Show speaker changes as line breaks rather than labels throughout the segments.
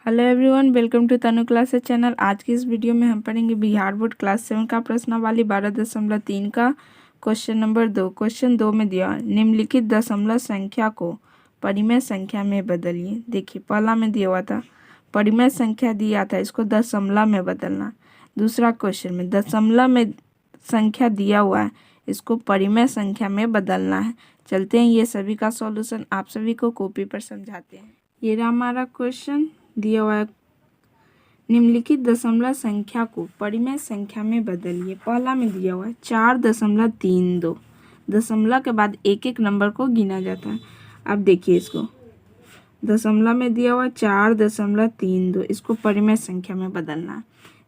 Hello everyone, welcome to Tanu classes channel. आज की इस वीडियो में हम पढ़ेंगे बिहार बोर्ड क्लास 7 का प्रश्नावली 12.3 का क्वेश्चन नंबर 2। क्वेश्चन 2 में दिया निम्नलिखित दशमलव संख्या को परिमेय संख्या में बदलिए। देखिए, पहला में दिया हुआ था परिमेय संख्या दिया था, इसको दशमलव में बदलना। दूसरा क्वेश्चन में दशमलव में संख्या दिया हुआ है, इसको परिमेय संख्या में बदलना है। चलते हैं ये सभी का सॉल्यूशन आप सभी को कॉपी पर समझाते हैं। ये रहा हमारा क्वेश्चन दिया हुआ है, निम्नलिखित दशमलव संख्या को परिमेय संख्या में बदलिए। पहला में दिया हुआ है 4.32। दशमलव के बाद एक एक नंबर को गिना जाता है। अब देखिए, इसको दशमलव में दिया हुआ 4.32, इसको परिमेय संख्या में बदलना है।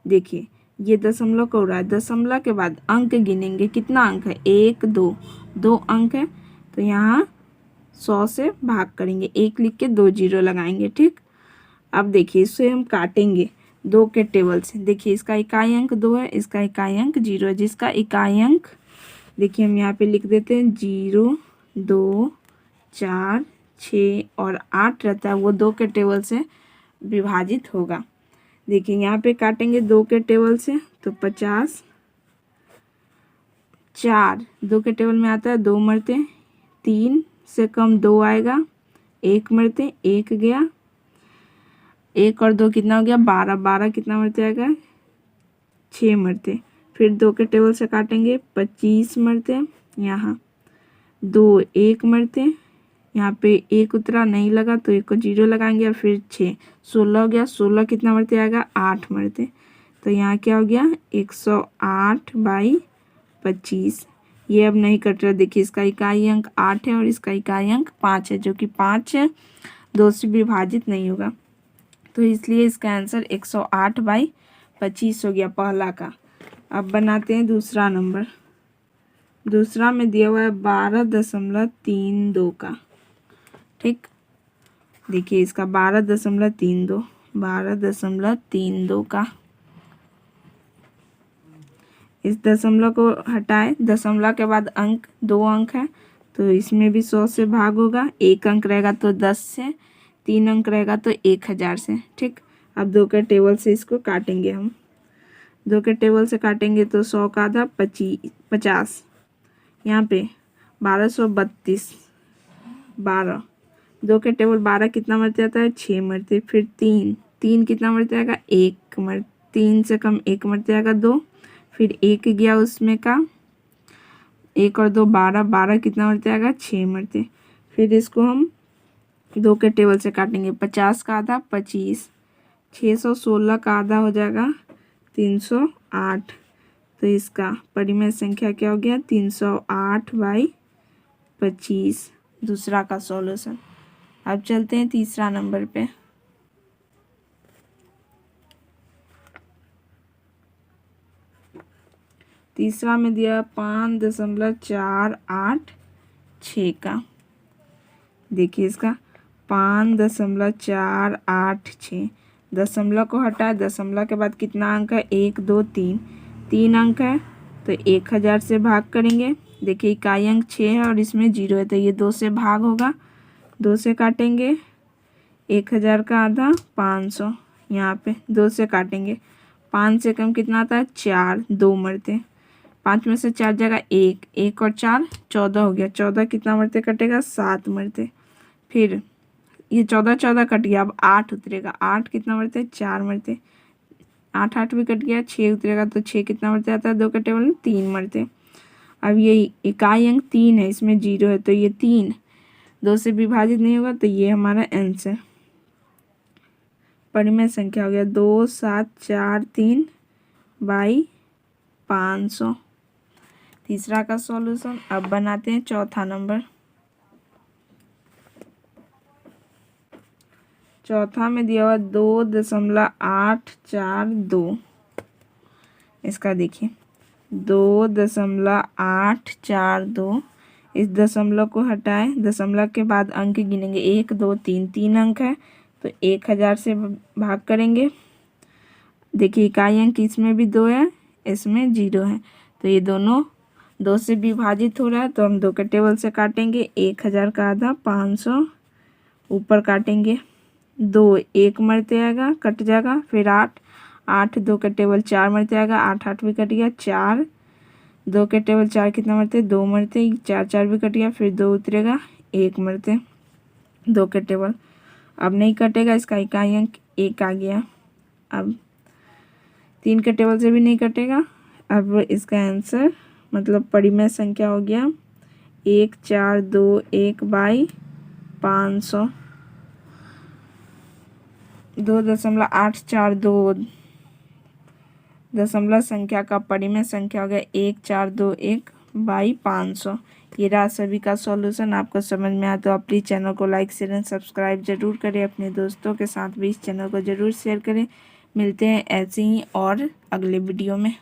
देखिए, ये दशमलव को हो रहा है, दशमलव के बाद अंक गिनेंगे। कितना अंक है? 1 2, 2 अंक है, तो यहाँ 100 से भाग करेंगे, 1 लिख के 2 जीरो लगाएंगे। ठीक, अब देखिए इसे हम काटेंगे 2 के टेबल से। देखिए, इसका इकाई अंक 2 है, इसका इकाई अंक 0 है। जिसका इकाई अंक देखिए हम यहाँ पे लिख देते हैं 0 2 4 6 और 8 रहता है, वो 2 के टेबल से विभाजित होगा। देखिए यहाँ पे काटेंगे 2 के टेबल से तो 50, 4 2 के टेबल में आता है 2 मरते, 3 से कम 2 आएगा, 1 मरते, 1 गया, 1 और 2 कितना हो गया? 12, 12 कितना मरते आएगा? 6 मरते। फिर 2 के टेबल से काटेंगे 25 मरते, यहाँ 2 1 मरते, यहाँ पे 1 उतरा नहीं लगा तो 1 को 0 लगाएंगे, फिर 6 16 हो गया, 16 कितना मरते आएगा? 8 मरते। तो यहाँ क्या हो गया? 108/25। ये अब नहीं कट रहा। देखिए, इसका इकाई अंक 8 है और इसका इकाई अंक 5 है, जो कि 5 2 से विभाजित नहीं होगा, तो इसलिए इसका आंसर 108/25 हो गया पहला का। अब बनाते हैं दूसरा नंबर। दूसरा में दिया हुआ है 12.32 का। ठीक, देखिए इसका 12.32 का। इस दशमलव को हटाए, दशमलव के बाद अंक 2 अंक है, तो इसमें भी 100 से भाग होगा। 1 अंक रहेगा तो 10 से, 3 अंक रहेगा तो 1000 से। ठीक, अब 2 के टेबल से इसको काटेंगे हम। 2 के टेबल से काटेंगे तो 100 का आधा 50, यहाँ पे 1232, 12, 2 के टेबल 12 कितना मरते आता है? 6 मरते। फिर 3 कितना मरते आएगा? 1 मर, 3 से कम 1 मरते आएगा 2, फिर 1 गया उसमें का, 1 और 2 12, 12 कितना मरते आएगा? 6 मरते। फिर इसको हम 2 के टेबल से काटेंगे। 50 का आधा 25, 616 का आधा हो जाएगा 308। तो इसका परिमेय संख्या क्या हो गया? 308/25, दूसरा का सॉल्यूशन। अब चलते हैं तीसरा नंबर पे। तीसरा में दिया 5.486 का। देखिए इसका 5.486, दशमलव को हटाए, दशमलव के बाद कितना अंक है? 1 2 3, 3 अंक है, तो 1000 से भाग करेंगे। देखिए इकाई अंक 6 है और इसमें 0 है, तो ये 2 से भाग होगा। 2 से काटेंगे, 1000 का आधा 500, यहाँ पे 2 से काटेंगे। 5 से कम कितना आता है? 4, 2 मरते, 5 में से 4 जाएगा 1, 1 और 4 14 हो गया। 14 कितना मरते कटेगा? 7 मरते। फिर ये 14 14 कट गया, अब 8 उतरेगा। 8 कितना मरते? 4 मरते। 8 8 भी कट गया, 6 उतरेगा, तो 6 कितना मरते आता है? 2 के टेबल में 3 मरते। अब ये इकाई अंक 3 है, इसमें 0 है, तो ये 3 2 से विभाजित नहीं होगा, तो ये हमारा आंसर परिमेय संख्या हो गया 2743/500, तीसरा का सॉल्यूशन। अब बनाते हैं चौथा नंबर। चौथा में दिया हुआ 2.842, इसका देखिए 2.842, इस दशमलव को हटाए, दशमलव के बाद अंक गिनेंगे 1 2 3, 3 अंक है, तो 1000 से भाग करेंगे। देखिए इकाई अंक इसमें भी 2 है, इसमें 0 है, तो ये दोनों 2 से विभाजित हो रहा है, तो हम 2 के टेबल से काटेंगे। 1000 का आधा 500, ऊपर काटेंगे 2 1 मरते आएगा, कट जाएगा। फिर 8 8 2 का टेबल 4 मरते आएगा, 8 8 भी कट गया। 4 2 के टेबल 4 कितना मरते, 2 मरते, 4 4 भी कट गया। फिर 2 उतरेगा, 1 मरते 2 के टेबल। अब नहीं कटेगा, इसका इकाई अंक 1 आ गया। अब 3 के टेबल से भी नहीं कटेगा। अब इसका आंसर मतलब परिमेय संख्या हो गया 1421/500। 2.842 दशमलव संख्या का परिमेय संख्या हो गया 1421/500। ये रहा सभी का सॉल्यूशन। आपको समझ में आया तो आप प्लीज़ चैनल को लाइक शेयर एंड सब्सक्राइब जरूर करें। अपने दोस्तों के साथ भी इस चैनल को जरूर शेयर करें। मिलते हैं ऐसे ही और अगले वीडियो में।